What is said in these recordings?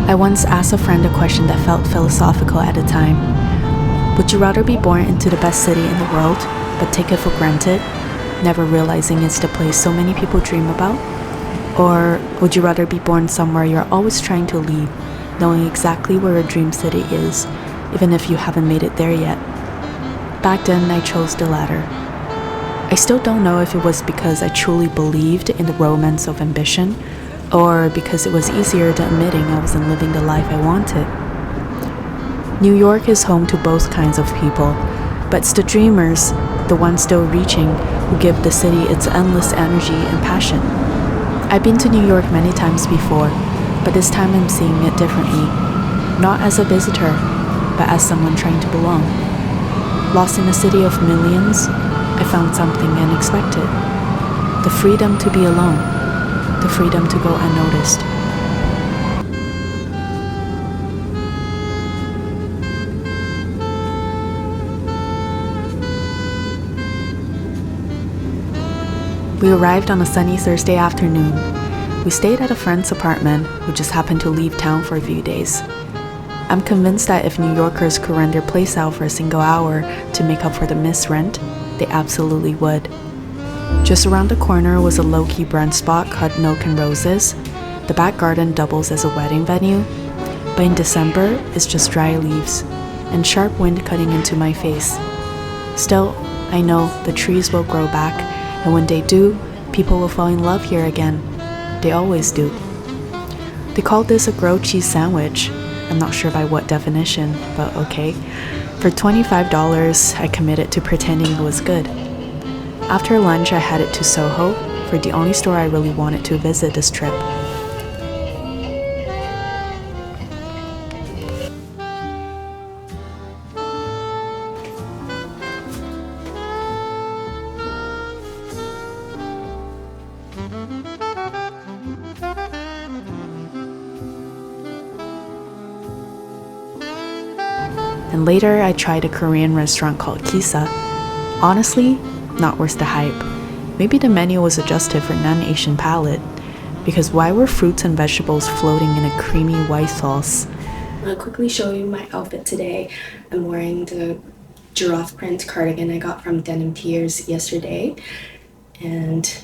I once asked a friend a question that felt philosophical at the time. Would you rather be born into the best city in the world, but take it for granted, never realizing it's the place so many people dream about? Or would you rather be born somewhere you're always trying to leave, knowing exactly where your dream city is, even if you haven't made it there yet? Back then, I chose the latter. I still don't know if it was because I truly believed in the romance of ambition, or because it was easier than admitting I wasn't living the life I wanted. New York is home to both kinds of people, but it's the dreamers, the ones still reaching, who give the city its endless energy and passion. I've been to New York many times before, but this time I'm seeing it differently. Not as a visitor, but as someone trying to belong. Lost in a city of millions, I found something unexpected. The freedom to be alone. The freedom to go unnoticed. We arrived on a sunny Thursday afternoon. We stayed at a friend's apartment who just happened to leave town for a few days. I'm convinced that if New Yorkers could rent their place out for a single hour to make up for the missed rent, they absolutely would. Just around the corner was a low-key brunch spot called Milk and Roses. The back garden doubles as a wedding venue, but in December it's just dry leaves and sharp wind cutting into my face. Still, I know the trees will grow back, and when they do, people will fall in love here again. They always do. They called this a grilled cheese sandwich. I'm not sure by what definition, but okay. For $25, I committed to pretending it was good. After lunch, I headed to Soho for the only store I really wanted to visit this trip. And later, I tried a Korean restaurant called Kisa. Honestly, not worth the hype. Maybe the menu was adjusted for non-Asian palate, because why were fruits and vegetables floating in a creamy white sauce? I'll quickly show you my outfit today. I'm wearing the giraffe print cardigan I got from Denim Tears yesterday, and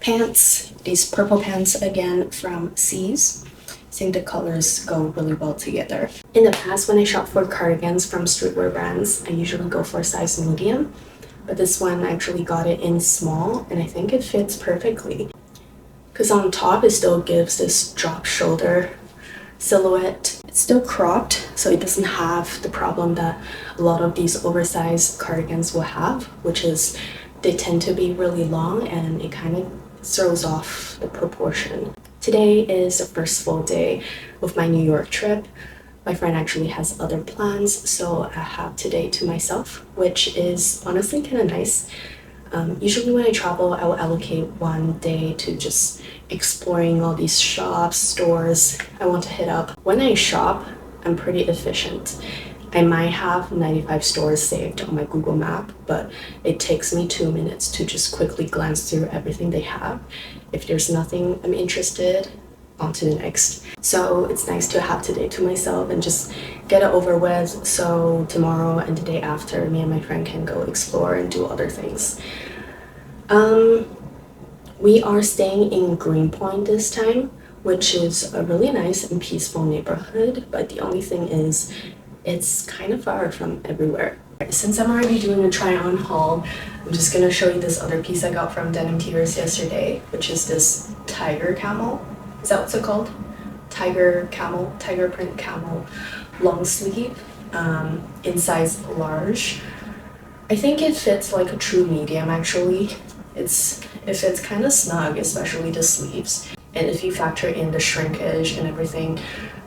pants, these purple pants again from C's. I think the colors go really well together. In the past, when I shop for cardigans from streetwear brands, I usually go for a size medium, but this one I actually got it in small, and I think it fits perfectly. Because on top, it still gives this drop shoulder silhouette. It's still cropped, so it doesn't have the problem that a lot of these oversized cardigans will have, which is they tend to be really long and it kind of throws off the proportion. Today is the first full day of my New York trip. My friend actually has other plans, so I have today to myself, which is honestly kind of nice. Usually when I travel, I will allocate one day to just exploring all these shops, stores I want to hit up. When I shop, I'm pretty efficient. I might have 95 stores saved on my Google map, but it takes me 2 minutes to just quickly glance through everything they have. If there's nothing I'm interested, on to the next. So it's nice to have today to myself and just get it over with, so tomorrow and the day after, me and my friend can go explore and do other things. We are staying in Greenpoint this time, which is a really nice and peaceful neighborhood, but the only thing is it's kind of far from everywhere. Since I'm already doing a try-on haul, I'm just gonna show you this other piece I got from Denim Tears yesterday, which is this tiger camel. Is that what's it called? Tiger print camel, long sleeve, in size large. I think it fits like a true medium actually. It fits kind of snug, especially the sleeves. And if you factor in the shrinkage and everything,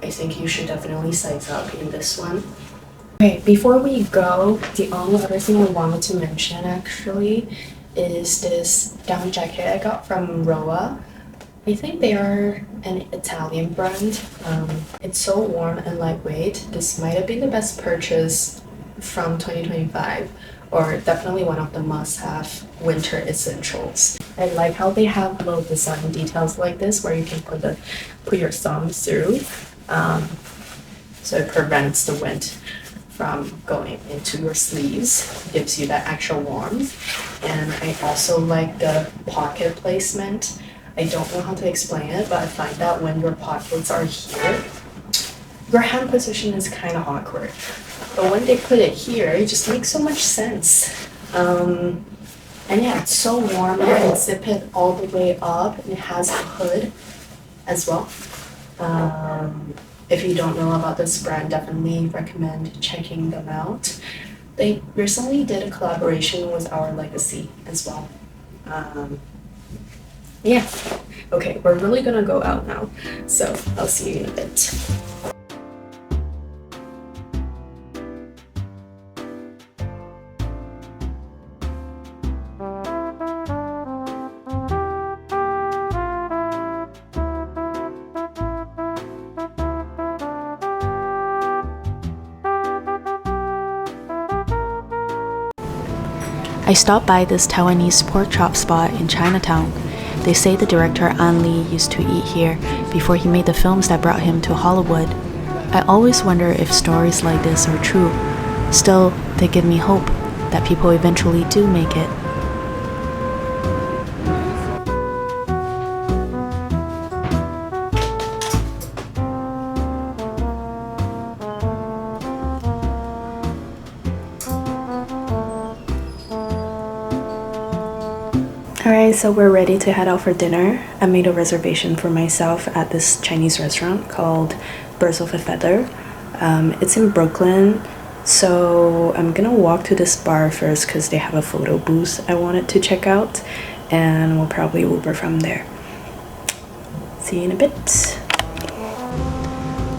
I think you should definitely size up in this one. Okay, before we go, the only other thing I wanted to mention actually is this down jacket I got from Roa. I think they are an Italian brand. It's so warm and lightweight. This might have been the best purchase from 2025, or definitely one of the must-have winter essentials. I like how they have little design details like this where you can put your thumb through. So it prevents the wind from going into your sleeves, gives you that extra warmth. And I also like the pocket placement. I don't know how to explain it, but I find that when your pockets are here, your hand position is kind of awkward. But when they put it here, it just makes so much sense. And yeah, it's so warm. You can zip it all the way up, and it has a hood as well. If you don't know about this brand, definitely recommend checking them out. They recently did a collaboration with Our Legacy as well. Yeah. Okay, we're really gonna go out now, so I'll see you in a bit. I stopped by this Taiwanese pork chop spot in Chinatown. They say the director An Lee used to eat here before he made the films that brought him to Hollywood. I always wonder if stories like this are true. Still, they give me hope that people eventually do make it. Alright, so we're ready to head out for dinner. I made a reservation for myself at this Chinese restaurant called Birds of a Feather. It's in Brooklyn, so I'm gonna walk to this bar first because they have a photo booth I wanted to check out, and we'll probably Uber from there. See you in a bit.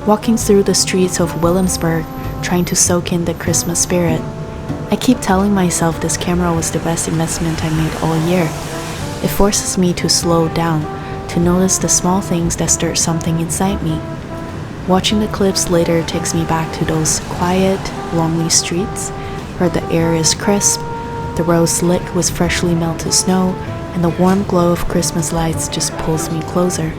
Walking through the streets of Williamsburg, trying to soak in the Christmas spirit. I keep telling myself this camera was the best investment I made all year. It forces me to slow down, to notice the small things that stir something inside me. Watching the clips later takes me back to those quiet, lonely streets where the air is crisp, the roads slick with freshly melted snow, and the warm glow of Christmas lights just pulls me closer.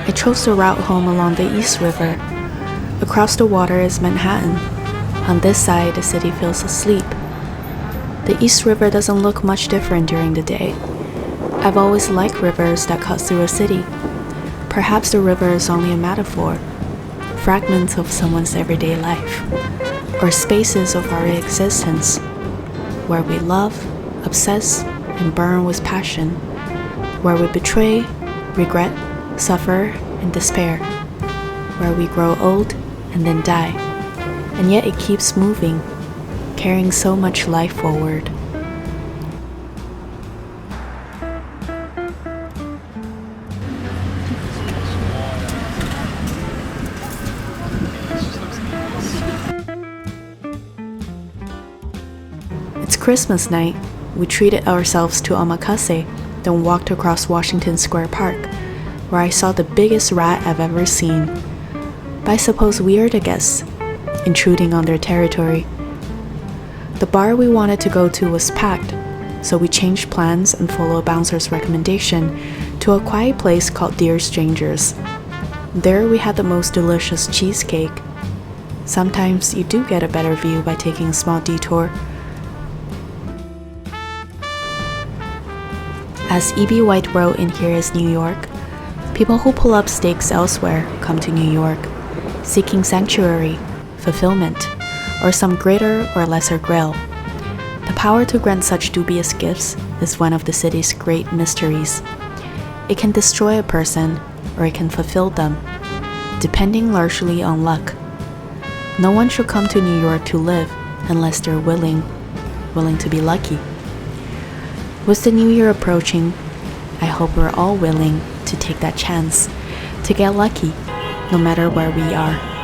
I chose the route home along the East River. Across the water is Manhattan. On this side, the city feels asleep. The East River doesn't look much different during the day. I've always liked rivers that cut through a city. Perhaps the river is only a metaphor, fragments of someone's everyday life, or spaces of our existence, where we love, obsess, and burn with passion, where we betray, regret, suffer, and despair, where we grow old and then die, and yet it keeps moving, carrying so much life forward. It's Christmas night. We treated ourselves to omakase, then walked across Washington Square Park, where I saw the biggest rat I've ever seen. But I suppose we are the guests, intruding on their territory. The bar we wanted to go to was packed, so we changed plans and followed a bouncer's recommendation to a quiet place called Dear Strangers. There we had the most delicious cheesecake. Sometimes you do get a better view by taking a small detour. As E.B. White wrote in Here is New York, people who pull up stakes elsewhere come to New York, seeking sanctuary, fulfillment, or some greater or lesser grail. The power to grant such dubious gifts is one of the city's great mysteries. It can destroy a person, or it can fulfill them, depending largely on luck. No one should come to New York to live unless they're willing. willing to be lucky. With the new year approaching, I hope we're all willing to take that chance to get lucky, no matter where we are.